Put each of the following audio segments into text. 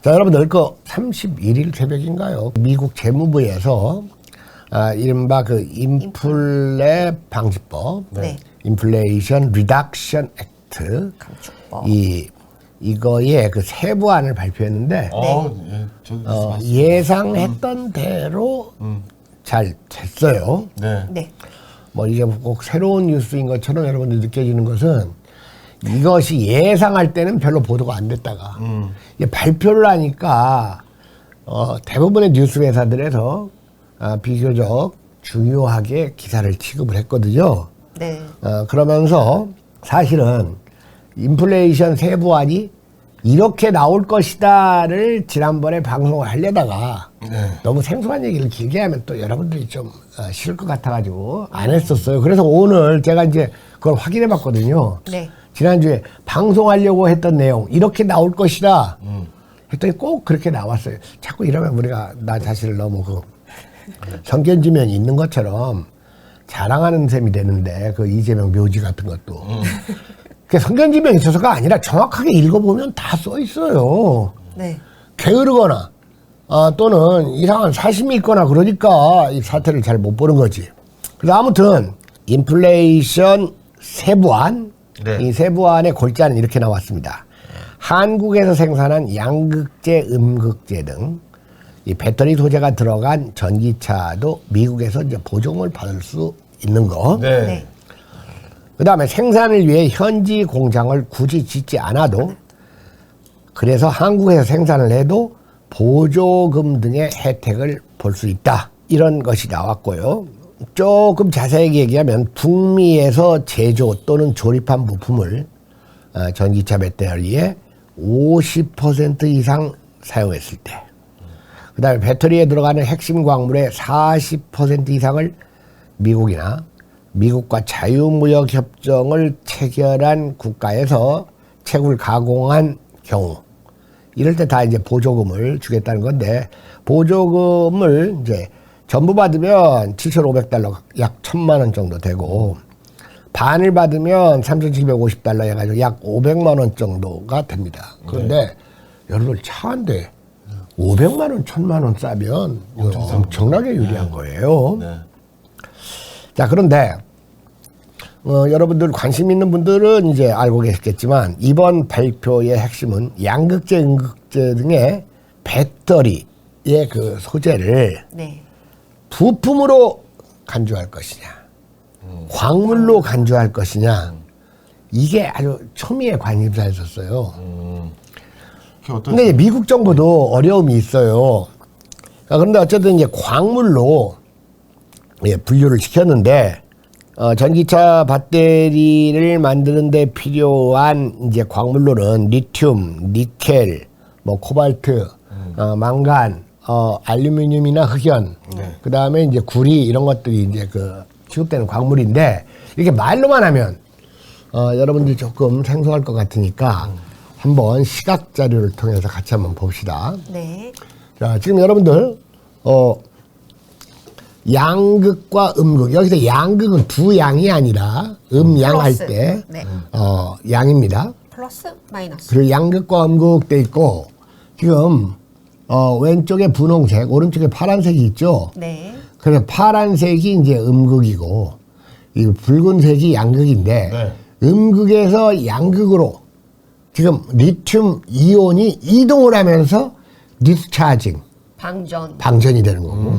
자, 여러분들, 31일 새벽인가요? 미국 재무부에서, 이른바 인플레 방지법, 네. 인플레이션 리덕션 액트, 감축법. 이거의 세부안을 발표했는데, 예, 저도 예상했던 대로 잘 됐어요. 네. 네. 뭐 이게 꼭 새로운 뉴스인 것처럼 여러분들 느껴지는 것은 이것이 예상할 때는 별로 보도가 안 됐다가 이게 발표를 하니까 대부분의 뉴스 회사들에서 비교적 중요하게 기사를 취급을 했거든요. 네. 그러면서 사실은 인플레이션 세부안이 이렇게 나올 것이다를 지난번에 방송을 하려다가 네. 너무 생소한 얘기를 길게 하면 또 여러분들이 좀 싫을 것 같아가지고 안 했었어요. 그래서 오늘 제가 이제 그걸 확인해 봤거든요. 네. 지난주에 방송하려고 했던 내용 이렇게 나올 것이다 했더니 꼭 그렇게 나왔어요. 자꾸 이러면 우리가 나 자신을 너무 성견지면이 있는 것처럼 자랑하는 셈이 되는데 이재명 묘지 같은 것도 성견지명이 있어서가 아니라 정확하게 읽어보면 다 써 있어요. 네. 게으르거나 또는 이상한 사심이 있거나 그러니까 이 사태를 잘 못 보는 거지. 그래서 아무튼 인플레이션 세부안, 네. 이 세부안의 골자는 이렇게 나왔습니다. 한국에서 생산한 양극재, 음극재 등 이 배터리 소재가 들어간 전기차도 미국에서 이제 보조금을 받을 수 있는 거. 네. 네. 그 다음에 생산을 위해 현지 공장을 굳이 짓지 않아도 그래서 한국에서 생산을 해도 보조금 등의 혜택을 볼 수 있다. 이런 것이 나왔고요. 조금 자세하게 얘기하면 북미에서 제조 또는 조립한 부품을 전기차 배터리에 50% 이상 사용했을 때, 그 다음에 배터리에 들어가는 핵심 광물의 40% 이상을 미국이나 미국과 자유무역협정을 체결한 국가에서 채굴 가공한 경우, 이럴 때 다 이제 보조금을 주겠다는 건데, 보조금을 이제 전부 받으면 7,500달러, 약 1,000만 원 정도 되고, 반을 받으면 3,750달러 해가지고 약 500만 원 정도가 됩니다. 그런데 여러분 차 한 대 500만 원, 1,000만 원 싸면 엄청나게 유리한 거예요. 네. 자, 그런데 여러분들 관심 있는 분들은 이제 알고 계시겠지만 이번 발표의 핵심은 양극재, 음극재 등의 배터리의 소재를 네. 부품으로 간주할 것이냐, 광물로 간주할 것이냐, 이게 아주 초미의 관심사였었어요. 근데 이제 미국 정부도 어려움이 있어요. 그런데 어쨌든 이제 광물로 분류를 시켰는데, 전기차 배터리를 만드는 데 필요한 이제 광물로는 리튬, 니켈, 코발트, 망간, 알루미늄이나 흑연, 그 다음에 이제 구리 이런 것들이 이제 취급되는 광물인데, 이렇게 말로만 하면, 여러분들이 조금 생소할 것 같으니까 한번 시각 자료를 통해서 같이 한번 봅시다. 네. 자, 지금 여러분들, 양극과 음극. 여기서 양극은 두 양이 아니라 양 할 플러스. 때, 네. 양입니다. 플러스, 마이너스. 그리고 양극과 음극 돼 있고, 지금, 왼쪽에 분홍색, 오른쪽에 파란색이 있죠? 네. 그래서 파란색이 이제 음극이고, 이 붉은색이 양극인데, 네. 음극에서 양극으로 지금 리튬 이온이 이동을 하면서 디스차징, 방전이 되는 거고.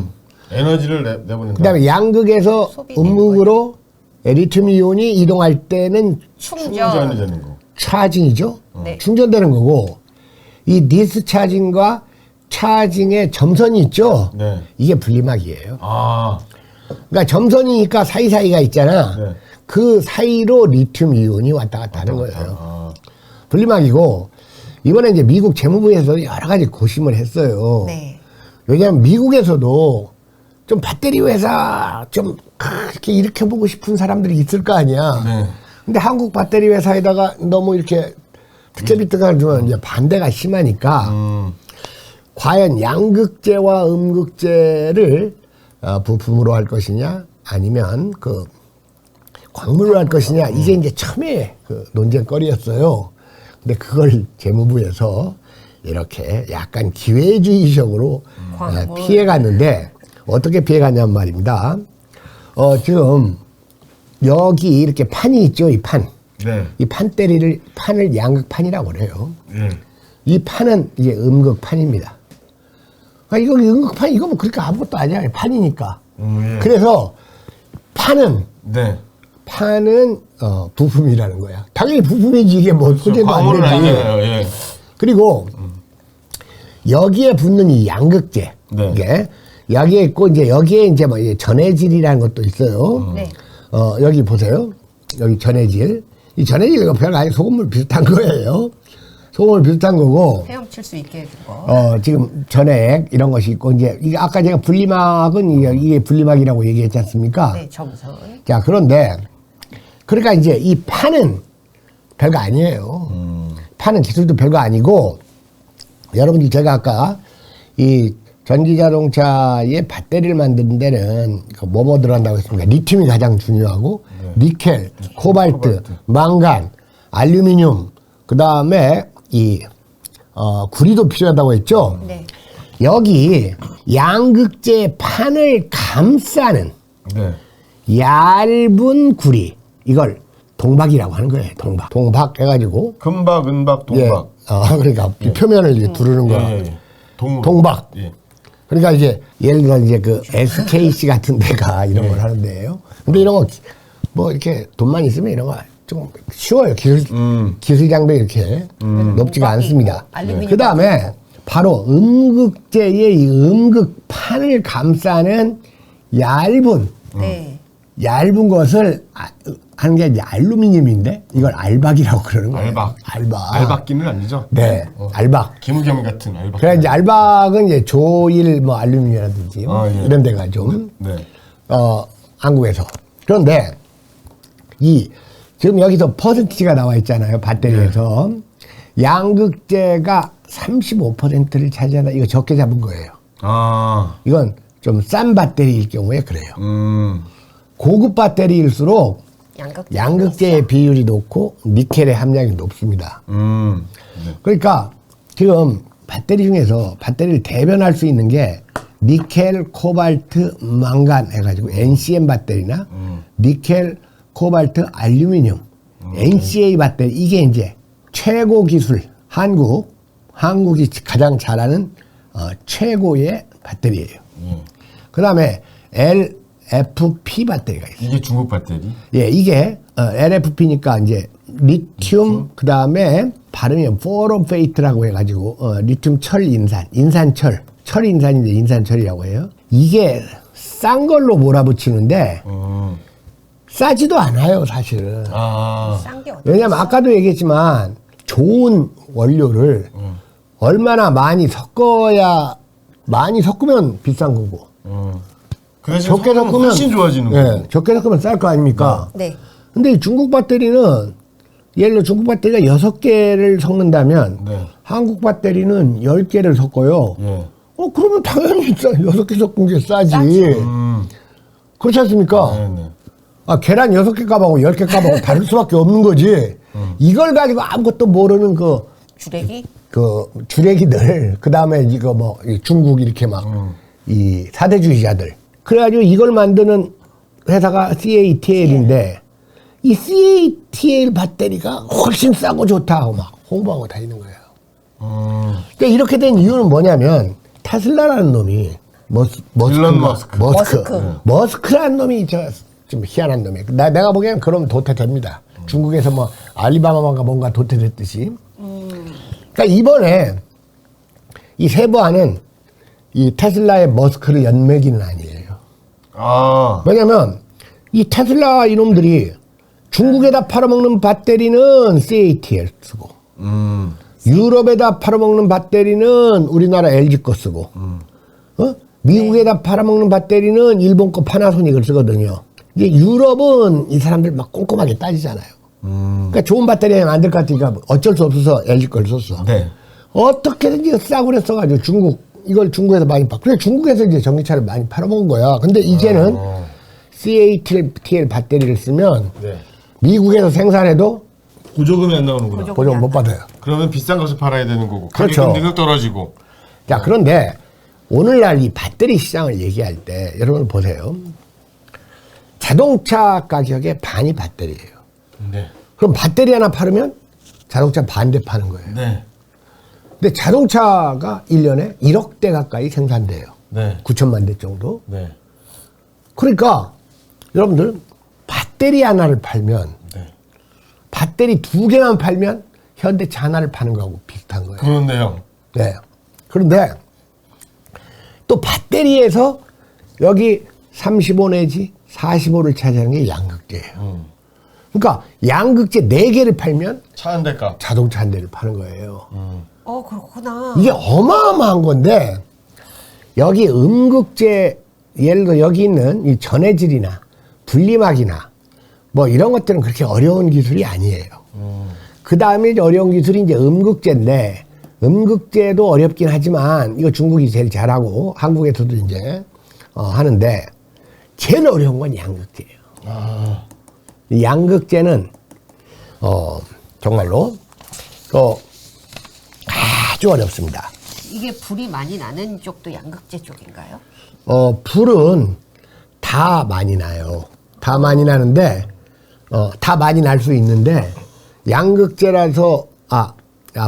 에너지를 내보낸다. 그 다음에 양극에서 소비되는 음극으로 리튬 이온이 이동할 때는 충전이 되는 거. 차징이죠? 네. 충전되는 거고, 이 디스차징과 차징의 점선이 있죠? 네. 이게 분리막이에요. 아. 그러니까 점선이니까 사이사이가 있잖아. 네. 그 사이로 리튬 이온이 왔다 갔다 하는 거예요. 분리막이고, 이번에 이제 미국 재무부에서 여러 가지 고심을 했어요. 네. 왜냐하면 미국에서도 좀 배터리 회사 좀 이렇게 일으켜보고 싶은 사람들이 있을 거 아니야. 네. 근데 한국 배터리 회사에다가 너무 이렇게 특혜비트가 주면 이제 반대가 심하니까, 과연 양극재와 음극재를 부품으로 할 것이냐, 아니면 광물로 할 것이냐, 이게 이제 처음에 논쟁거리였어요. 근데 그걸 재무부에서 이렇게 약간 기회주의적으로 피해갔는데 어떻게 피해갔냐면 말입니다. 지금 여기 이렇게 판이 있죠, 이 판. 네. 이 판을 양극판이라고 그래요. 예. 이 판은 이제 음극판입니다. 그러니까 이거 음극판 이거 뭐 그렇게 아무것도 아니야. 판이니까. 예. 그래서 판은 네. 부품이라는 거야. 당연히 부품이지 이게 뭐 소재도 안 광고는 되지. 아니잖아요. 예. 그리고 여기에 붙는 이 양극재 네. 이게 여기에 있고 이제 여기에 이제 뭐 전해질이라는 것도 있어요. 네. 여기 보세요. 여기 전해질. 이 전해질 이거 별거 아니고 소금물 비슷한 거예요. 소금물 비슷한 거고. 헤엄칠 수 있게 해준 거. 지금 전액 이런 것이 있고 이제 이게 아까 제가 분리막은 이게 분리막이라고 얘기했지 않습니까? 네, 점선. 자, 그런데 그러니까 이제 이 판은 별거 아니에요. 판은 기술도 별거 아니고 여러분들 제가 아까 이 전기자동차의 배터리를 만드는 데는 뭐뭐 들어간다고 했습니까? 리튬이 가장 중요하고 니켈, 코발트, 망간, 알루미늄 그 다음에 구리도 필요하다고 했죠. 네. 여기 양극재 판을 감싸는 네. 얇은 구리 이걸 동박이라고 하는 거예요. 동박 해가지고 금박, 은박, 동박. 그러니까 표면을 이제 두르는 거. 예. 동박. 예. 그러니까 이제 예를 들어 이제 그 SKC 같은 데가 이런 걸 하는데요. 근데 이런 거 뭐 이렇게 돈만 있으면 이런 거 좀 쉬워요. 기술 장벽이 이렇게 높지가 않습니다. 알루미늄 그 다음에 바로 음극재의 이 음극판을 감싸는 네. 얇은 것을 하는 게 이제 알루미늄인데 이걸 알박이라고 그러는 거예요. 알박. 알박기는 아니죠? 네, 알박. 김우겸 같은 알박. 그래 이제 알박은 이제 조일 뭐 알루미늄이라든지 예. 이런 데가 좀 네. 한국에서. 그런데 지금 여기서 퍼센티지가 나와 있잖아요. 배터리에서. 양극재가 35%를 차지한다. 이거 적게 잡은 거예요. 이건 좀 싼 배터리일 경우에 그래요. 고급 배터리일수록 양극재의 비율이 높고 니켈의 함량이 높습니다. 네. 그러니까 지금 배터리 중에서 배터리를 대변할 수 있는 게 니켈, 코발트, 망간 해가지고 NCM 배터리나 니켈, 코발트, 알루미늄, NCA 배터리 이게 이제 최고 기술 한국이 가장 잘하는 최고의 배터리예요. 그 다음에 LFP 배터리가 있어요. 이게 중국 배터리? 예, 이게 LFP니까 이제 리튬 그 다음에 발음이 포로페이트라고 해가지고 리튬 철 인산철 인산인데 인산철이라고 해요. 이게 싼 걸로 몰아붙이는데 싸지도 않아요, 사실은. 싼 게 어디 왜냐면 아까도 얘기했지만 좋은 원료를 얼마나 많이 섞으면 비싼 거고. 적게 섞으면 훨씬 좋아지는 예, 거고. 적게 섞으면 쌀 거 아닙니까? 네. 근데 이 중국 배터리는 예를 들어 중국 배터리가 6개를 섞는다면 네. 한국 배터리는 10개를 섞어요. 예. 그러면 당연히 6개 섞은 게 싸지. 그렇지 않습니까? 네. 계란 6개 값하고 10개 값하고 다를 수밖에 없는 거지. 이걸 가지고 아무것도 모르는 주래기들, 그 다음에 이거 뭐, 중국 이렇게 이 사대주의자들. 그래가지고 이걸 만드는 회사가 CATL인데, 이 CATL 배터리가 훨씬 싸고 좋다 하고 막 홍보하고 다니는 거예요. 그러니까 이렇게 된 이유는 뭐냐면, 테슬라라는 놈이, 일론 머스크. 머스크라는 놈이 좀 희한한 놈이에요. 내가 보기엔 그러면 도태됩니다. 중국에서 뭐 알리바바가 뭔가 도태됐듯이. 그러니까 이번에 이 세부안은 이 테슬라의 머스크를 연맥이는 아니에요. 왜냐면 이 테슬라 이놈들이 중국에다 팔아먹는 배터리는 CATL 쓰고 유럽에다 팔아먹는 배터리는 우리나라 LG 거 쓰고 미국에다 팔아먹는 배터리는 일본 거 파나소닉을 쓰거든요. 이제 유럽은 이 사람들 막 꼼꼼하게 따지잖아요. 그러니까 좋은 배터리 만들 것 같으니까 어쩔 수 없어서 LG 걸 썼어. 네. 어떻게든지 싸구려 써가지고 이걸 중국에서 많이 그래 중국에서 이제 전기차를 많이 팔아먹은 거야. 근데 이제는 CATL 배터리를 쓰면 미국에서 생산해도 보조금이 안 나오는구나. 보조금 못 받아요. 그러면 비싼 것을 팔아야 되는 거고 그렇죠. 가격은 능력 떨어지고. 자, 그런데 오늘날 이 배터리 시장을 얘기할 때 여러분 보세요. 자동차 가격의 반이 배터리예요. 네. 그럼 배터리 하나 팔으면 자동차 반대 파는 거예요. 네. 근데 자동차가 1년에 1억 대 가까이 생산돼요. 네. 9천만 대 정도. 네. 그러니까 여러분들 배터리 하나를 팔면 네. 배터리 2개만 팔면 현대차 하나를 파는 거하고 비슷한 거예요. 그렇네요. 네. 그런데 또 배터리에서 여기 35 내지 45를 차지하는 게 양극재예요. 그러니까 양극재 4개를 팔면 차 한 대 값. 자동차 한 대를 파는 거예요. 그렇구나. 이게 어마어마한 건데 여기 음극재 예를 들어 여기 있는 이 전해질이나 분리막이나 뭐 이런 것들은 그렇게 어려운 기술이 아니에요. 그 다음에 어려운 기술이 이제 음극재인데 음극재도 어렵긴 하지만 이거 중국이 제일 잘하고 한국에서도 이제 하는데 제일 어려운 건 양극재예요. 이 양극재는 정말로 아주 어렵습니다. 이게 불이 많이 나는 쪽도 양극재 쪽인가요? 불은 다 많이 나요. 다 많이 나는데, 다 많이 날 수 있는데, 양극재라서,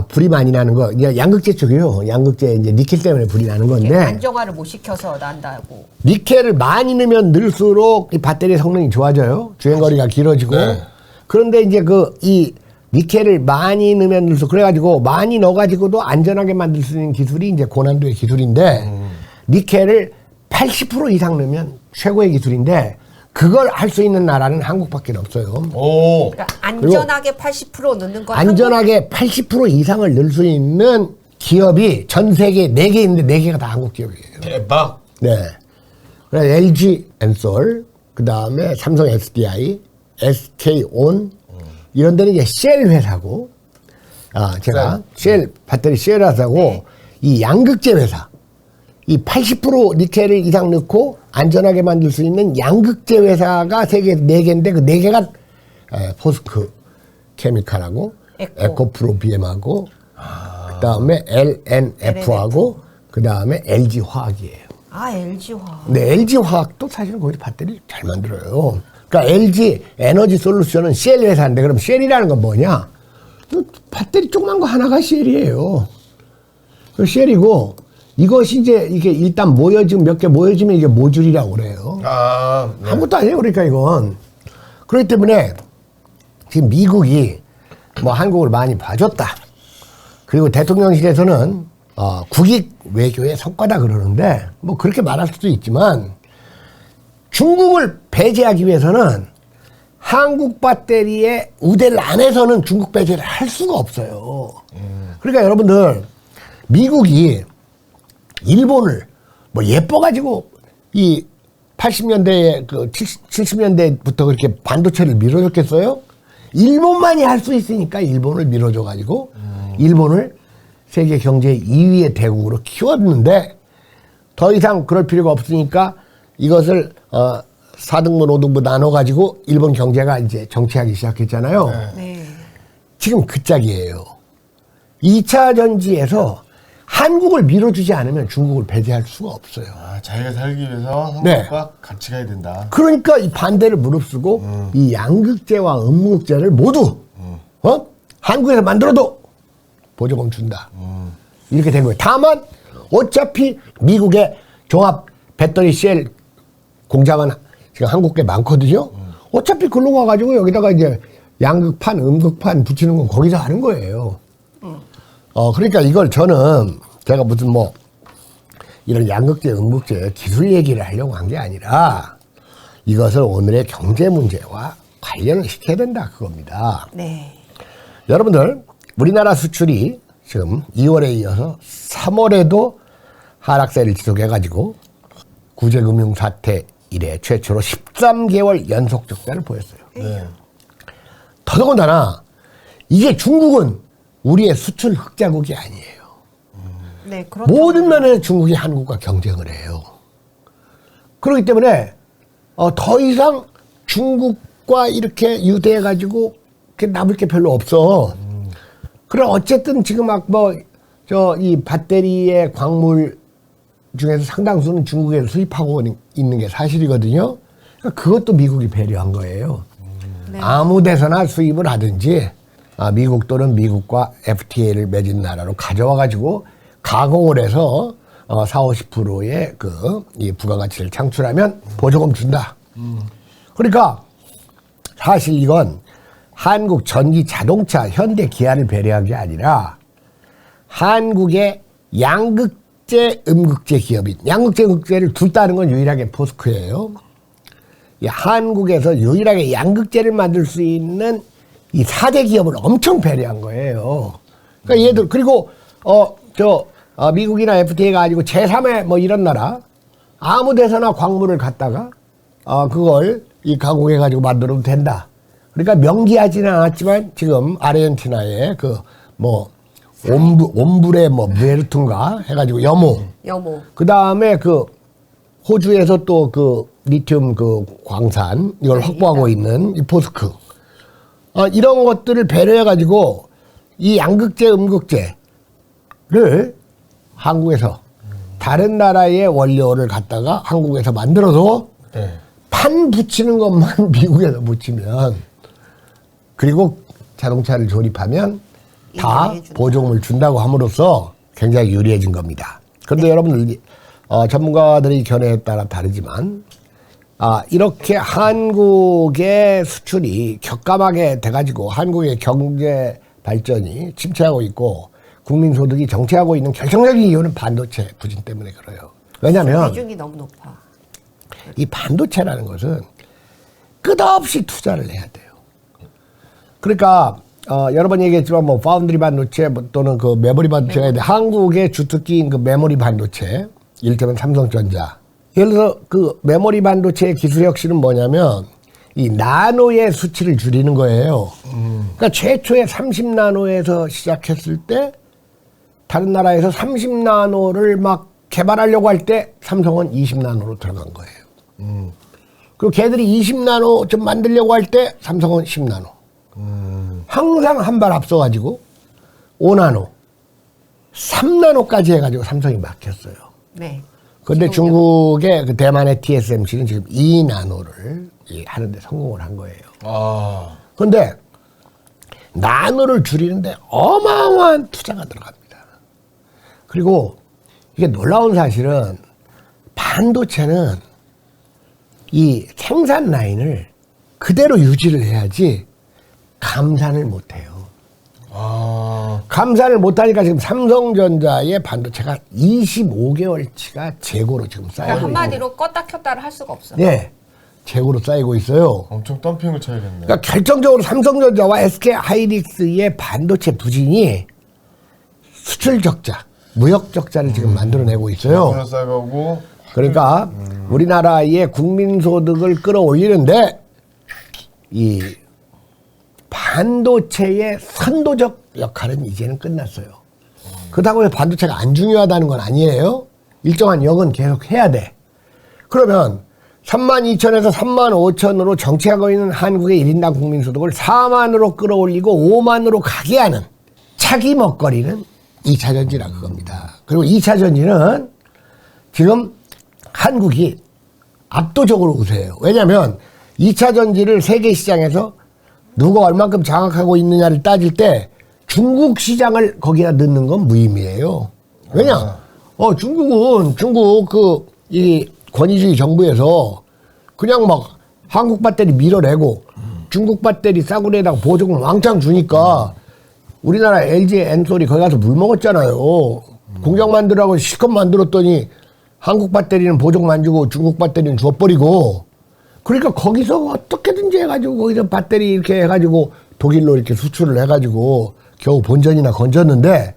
불이 많이 나는 거, 이게 양극재 쪽이요. 양극재 이제 니켈 때문에 불이 나는 건데, 안정화를 못 시켜서 난다고. 니켈을 많이 넣으면 넣을수록 이 배터리 성능이 좋아져요. 주행거리가 길어지고. 네. 그런데 이제 이 니켈을 많이 넣으면 넣을수록, 그래가지고 많이 넣어가지고도 안전하게 만들 수 있는 기술이 이제 고난도의 기술인데, 니켈을 80% 이상 넣으면 최고의 기술인데, 그걸 할 수 있는 나라는 한국밖에 없어요. 오. 그러니까 안전하게 80% 넣는 건 안전하게 80% 이상을 넣을 수 있는 기업이 전 세계에 4개 있는데 4개가 다 한국 기업이에요. 대박. 네. 그래서 LG 엔솔, 그 다음에 삼성 SDI, SK온, 이런 데는 이제 쉘 회사고, 제가 쉘, 배터리 쉘 회사고, 이 양극재 회사, 이 80% 니켈을 이상 넣고 안전하게 만들 수 있는 양극재 회사가 세계 4개인데 그 4개가 포스크 케미칼하고 에코프로 BM하고 그 다음에 LNF하고 그 다음에 LG 화학이에요. LG화학. 근데 LG 화학도 사실은 거기서 배터리 잘 만들어요. 그러니까 LG 에너지 솔루션은 쉘 회사인데 그럼 쉘이라는 건 뭐냐? 배터리 조그만 거 하나가 쉘이에요. 그 쉘이고 이것이 이제 이게 일단 모여지면 몇 개 모여지면 이게 모듈이라고 그래요. 네. 아무것도 아니에요. 그러니까 이건. 그렇기 때문에 지금 미국이 뭐 한국을 많이 봐줬다. 그리고 대통령실에서는 국익 외교의 성과다 그러는데 뭐 그렇게 말할 수도 있지만 중국을 배제하기 위해서는 한국 배터리의 우대를 안 해서는 중국 배제를 할 수가 없어요. 그러니까 여러분들 미국이 일본을 뭐 예뻐가지고 이 80년대에 70년대부터 그렇게 반도체를 밀어줬겠어요? 일본만이 할 수 있으니까 일본을 밀어줘가지고 일본을 세계 경제 2위의 대국으로 키웠는데 더 이상 그럴 필요가 없으니까 이것을 4등분, 5등분 나눠가지고 일본 경제가 이제 정치하기 시작했잖아요. 네. 지금 그 짝이에요. 2차 전지에서 한국을 밀어주지 않으면 중국을 배제할 수가 없어요. 자기가 살기 위해서 한국과 네. 같이 가야 된다. 그러니까 이 반대를 무릅쓰고 이 양극재와 음극재를 모두 한국에서 만들어도 보조금 준다. 이렇게 된 거예요. 다만 어차피 미국의 종합 배터리 셀 공장은 지금 한국에 많거든요. 어차피 글로 가가지고 여기다가 이제 양극판, 음극판 붙이는 건 거기서 하는 거예요. 그러니까 이걸 저는 제가 무슨 뭐 이런 양극재, 음극재 기술 얘기를 하려고 한 게 아니라 이것을 오늘의 경제 문제와 관련을 시켜야 된다 그겁니다. 네. 여러분들 우리나라 수출이 지금 2월에 이어서 3월에도 하락세를 지속해가지고 구제금융 사태 이래 최초로 13개월 연속 적자를 보였어요. 네. 더더군다나 이게 중국은 우리의 수출 흑자국이 아니에요. 네, 그렇죠. 모든 면에서 중국이 한국과 경쟁을 해요. 그렇기 때문에 더 이상 중국과 이렇게 유대해가지고 남을 게 별로 없어. 그럼 어쨌든 지금 막 이 배터리의 광물 중에서 상당수는 중국에서 수입하고 있는 게 사실이거든요. 그러니까 그것도 미국이 배려한 거예요. 네. 아무 데서나 수입을 하든지 미국 또는 미국과 FTA를 맺은 나라로 가져와 가지고 가공을 해서 40~50%의 이 부가가치를 창출하면 보조금 준다. 그러니까 사실 이건 한국 전기 자동차 현대 기아를 배려한 게 아니라 한국의 양극재 음극재 기업인 양극재 음극재를 둘 다 하는 건 유일하게 포스코예요. 이 한국에서 유일하게 양극재를 만들 수 있는 이 4대 기업을 엄청 배려한 거예요. 그러니까 얘들 그리고 미국이나 FTA가 아니고 제3의 뭐 이런 나라 아무 데서나 광물을 갖다가 그걸 이 가공해 가지고 만들어도 된다. 그러니까 명기하지는 않았지만 지금 아르헨티나의 옴브레 무에르툰가 해가지고 여모. 그 다음에 호주에서 또 리튬 광산 이걸 확보하고 있는 이 포스크. 이런 것들을 배려해가지고 이 양극재, 음극재를 한국에서 다른 나라의 원료를 갖다가 한국에서 만들어서 네. 판 붙이는 것만 미국에서 붙이면 그리고 자동차를 조립하면 다 보조금을 준다고 함으로써 굉장히 유리해진 겁니다. 그런데 여러분들 전문가들의 견해에 따라 다르지만 이렇게 한국의 수출이 격감하게 돼가지고 한국의 경제 발전이 침체하고 있고 국민 소득이 정체하고 있는 결정적인 이유는 반도체 부진 때문에 그래요. 왜냐하면 비중이 너무 높아. 이 반도체라는 것은 끝없이 투자를 해야 돼요. 그러니까 여러 번 얘기했지만 파운드리 반도체 또는 메모리 반도체가 있는데 한국의 주특기인 메모리 반도체, 이를테면 삼성전자. 예를 들어서 메모리 반도체의 기술 혁신은 뭐냐면 이 나노의 수치를 줄이는 거예요. 그러니까 최초에 30나노에서 시작했을 때 다른 나라에서 30나노를 막 개발하려고 할 때 삼성은 20나노로 들어간 거예요. 그리고 걔들이 20나노 좀 만들려고 할 때 삼성은 10나노. 항상 한 발 앞서가지고 5나노, 3나노까지 해가지고 삼성이 막혔어요. 네. 그런데 중국의 대만의 TSMC는 지금 2나노를 하는데 성공을 한 거예요. 그런데 나노를 줄이는데 어마어마한 투자가 들어갑니다. 그리고 이게 놀라운 사실은 반도체는 이 생산 라인을 그대로 유지를 해야지 감산을 못해요. 감산을 못하니까 지금 삼성전자의 반도체가 25개월치가 재고로 지금 쌓이고 있어요. 한마디로 껐다 켰다를 할 수가 없어요. 네, 재고로 쌓이고 있어요. 엄청 덤핑을 쳐야겠네요. 그러니까 결정적으로 삼성전자와 SK하이닉스의 반도체 부진이 수출 적자, 무역 적자를 지금 만들어내고 있어요. 쌓아가고 그러니까 우리나라의 국민 소득을 끌어올리는데 이 반도체의 선도적 역할은 이제는 끝났어요. 그렇다고 해서 반도체가 안 중요하다는 건 아니에요. 일정한 역은 계속 해야 돼. 그러면 32,000에서 35,000으로 정체하고 있는 한국의 1인당 국민소득을 4만으로 끌어올리고 5만으로 가게 하는 차기 먹거리는 2차 전지라 그겁니다. 그리고 2차 전지는 지금 한국이 압도적으로 우세해요. 왜냐하면 2차 전지를 세계 시장에서 누가 얼만큼 장악하고 있느냐를 따질 때 중국 시장을 거기다 넣는 건 무의미해요. 왜냐? 중국 이 권위주의 정부에서 그냥 막 한국 배터리 밀어내고 중국 배터리 싸구려에다가 보조금 왕창 주니까 우리나라 LG 엔솔이 거기 가서 물 먹었잖아요. 공장 만들라고 실컷 만들었더니 한국 배터리는 보조금 안 주고 중국 배터리는 줘버리고 그러니까 거기서 어떻게든지 해가지고 거기서 배터리 이렇게 해가지고 독일로 이렇게 수출을 해가지고 겨우 본전이나 건졌는데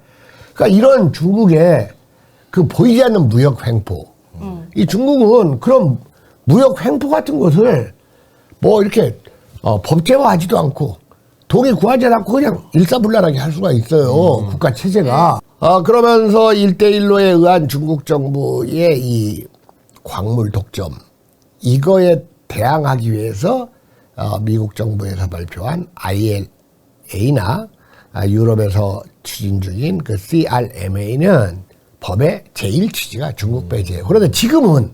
그러니까 이런 중국의 보이지 않는 무역 횡포 이 중국은 그런 무역 횡포 같은 것을 이렇게 법제화하지도 않고 독일 구하지 않고 그냥 일사불란하게 할 수가 있어요. 국가 체제가. 그러면서 1대1로에 의한 중국 정부의 이 광물 독점 이거에 대항하기 위해서 미국 정부에서 발표한 IRA나 유럽에서 추진 중인 그 CRMA는 법의 제1 취지가 중국 배제예요. 그런데 지금은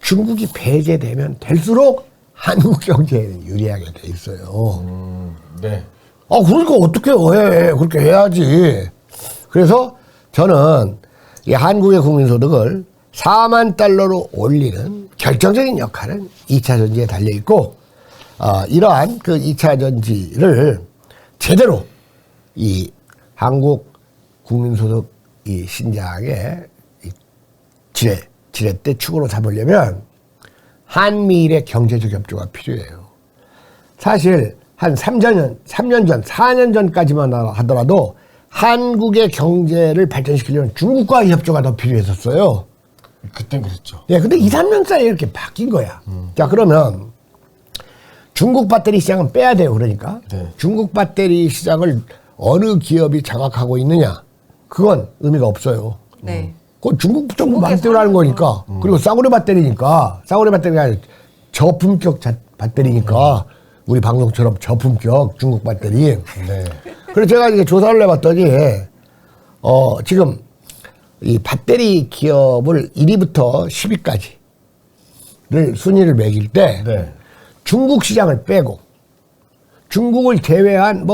중국이 배제되면 될수록 한국 경제에는 유리하게 돼 있어요. 네. 그러니까 어떻게 해? 그렇게 해야지. 그래서 저는 이 한국의 국민소득을 4만 달러로 올리는 결정적인 역할은 2차 전지에 달려 있고, 이러한 그 2차 전지를 제대로 이 한국 국민소득 이 신장의 이 지렛대 축으로 잡으려면 한미일의 경제적 협조가 필요해요. 사실 한 3년 전, 4년 전까지만 하더라도 한국의 경제를 발전시키려면 중국과의 협조가 더 필요했었어요. 그땐 그랬죠. 예, 근데 2, 3년 사이에 이렇게 바뀐 거야. 자, 그러면 중국 배터리 시장은 빼야 돼요. 그러니까. 네. 중국 배터리 시장을 어느 기업이 장악하고 있느냐. 그건 의미가 없어요. 네. 그건 중국 정부 중국에서 마음대로 하는 하는 거니까. 그리고 싸구려 배터리니까. 싸구려 배터리가 아니라 저품격 배터리니까. 우리 방송처럼 저품격 중국 배터리. 네. 그래서 제가 이제 조사를 해봤더니, 지금 이 배터리 기업을 1위부터 10위까지를 순위를 매길 때, 네. 중국 시장을 빼고, 중국을 제외한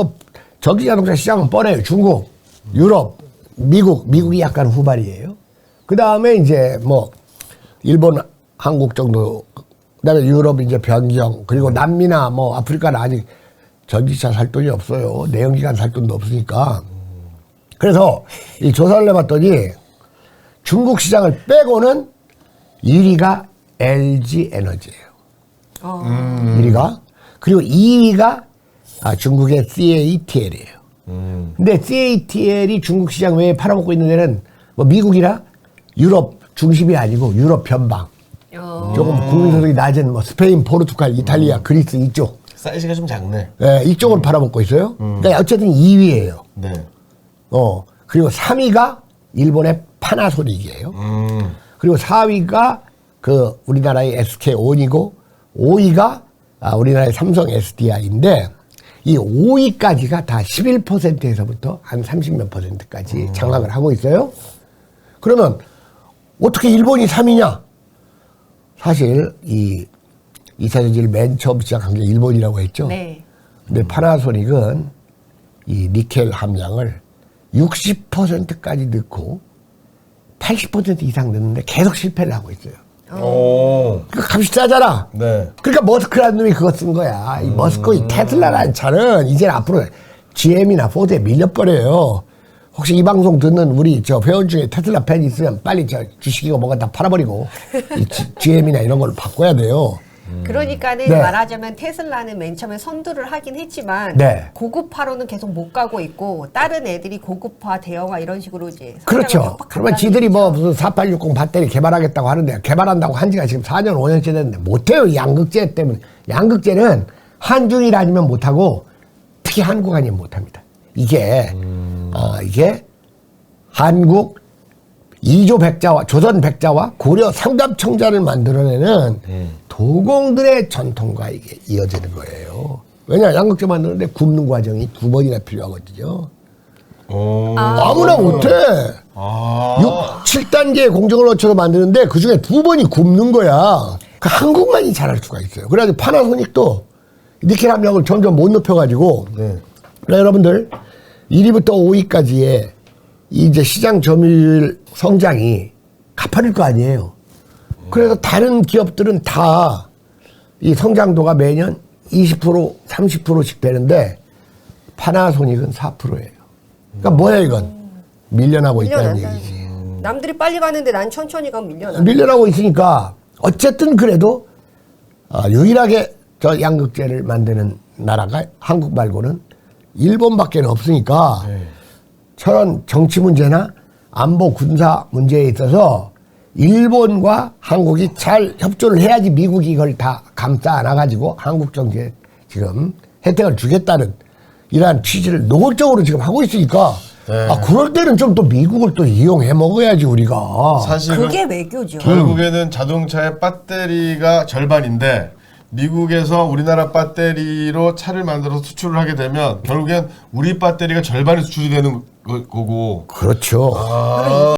전기자동차 시장은 뻔해요. 중국, 유럽, 미국이 약간 후발이에요. 그 다음에 이제 일본, 한국 정도, 그 다음에 유럽 이제 변경, 그리고 남미나 아프리카는 아직 전기차 살 돈이 없어요. 내연기관 살 돈도 없으니까. 그래서 이 조사를 해봤더니 중국 시장을 빼고는 1위가 LG 에너지예요. 1위가. 그리고 2위가 중국의 CATL이에요. 근데 CATL이 중국 시장 외에 팔아먹고 있는 데는 미국이나 유럽 중심이 아니고 유럽 변방. 조금 국민소득이 낮은 스페인, 포르투갈, 이탈리아, 그리스 이쪽. 사이즈가 좀 작네. 예, 이쪽을 팔아먹고 있어요. 그러니까 어쨌든 2위예요. 네. 그리고 3위가 일본의 파나소닉이에요. 그리고 4위가 우리나라의 SK온이고 5위가 우리나라의 삼성 SDI인데 이 5위까지가 다 11%에서부터 한 30몇 %까지 장악을 하고 있어요. 그러면 어떻게 일본이 3위냐? 사실 이 2차 전지를 맨 처음 시작한 게 일본이라고 했죠. 네. 근데 파나소닉은 이 니켈 함량을 60%까지 넣고 80% 이상 넣는데 계속 실패를 하고 있어요. 오. 그러니까 값이 싸잖아. 네. 그러니까 머스크라는 놈이 그거 쓴 거야. 이 머스크, 이 테슬라라는 차는 이제 앞으로 GM이나 포드에 밀려버려요. 혹시 이 방송 듣는 우리 회원 중에 테슬라 팬 있으면 빨리 주식이고 뭐가 다 팔아버리고 이 GM이나 이런 걸로 바꿔야 돼요. 그러니까는 네. 말하자면 테슬라는 맨 처음에 선두를 하긴 했지만 네. 고급화로는 계속 못 가고 있고 다른 애들이 고급화, 대형화 이런 식으로 이제 그렇죠. 성장을 그러면 촉박한다는 지들이 얘기죠. 무슨 4860 배터리 개발하겠다고 하는데 개발한다고 한 지가 지금 4년, 5년째 됐는데 못해요. 양극재 때문에. 양극재는 한중일 아니면 못하고 특히 한국 아니면 못합니다. 이게 한국 2조 백자와 조선 백자와 고려 상담청자를 만들어내는 도공들의 전통과 이게 이어지는 거예요. 왜냐 양극재 만드는데 굽는 과정이 2번이나 필요하거든요. 오. 아무나 못해. 7단계의 공정을 거쳐서 만드는데 그 중에 2번이 굽는 거야. 그 한국만이 잘할 수가 있어요. 그래가지고 파나소닉도 니켈 함량을 점점 못 높여가지고 네. 그러니까 여러분들 1위부터 5위까지의 이제 시장 점유율 성장이 가파를 거 아니에요. 그래서 다른 기업들은 다 이 성장도가 매년 20%, 30%씩 되는데 파나소닉은 4%예요. 그러니까 뭐야 이건? 밀려나고 있다는 밀려난다. 얘기지. 남들이 빨리 가는데 난 천천히 가면 밀려나. 밀려나고 있으니까 어쨌든 그래도 유일하게 저 양극재를 만드는 나라가 한국 말고는 일본밖에 없으니까 네. 저런 정치 문제나 안보 군사 문제에 있어서 일본과 한국이 잘 협조를 해야지 미국이 이걸 다 감싸 안아가지고 한국 정치에 지금 혜택을 주겠다는 이러한 취지를 노골적으로 지금 하고 있으니까 네. 그럴 때는 좀 또 미국을 또 이용해 먹어야지 우리가. 사실 그게 외교죠. 결국에는 자동차의 배터리가 절반인데 미국에서 우리나라 배터리로 차를 만들어서 수출을 하게 되면 결국엔 우리 배터리가 절반이 수출이 되는 거고. 그렇죠. 아.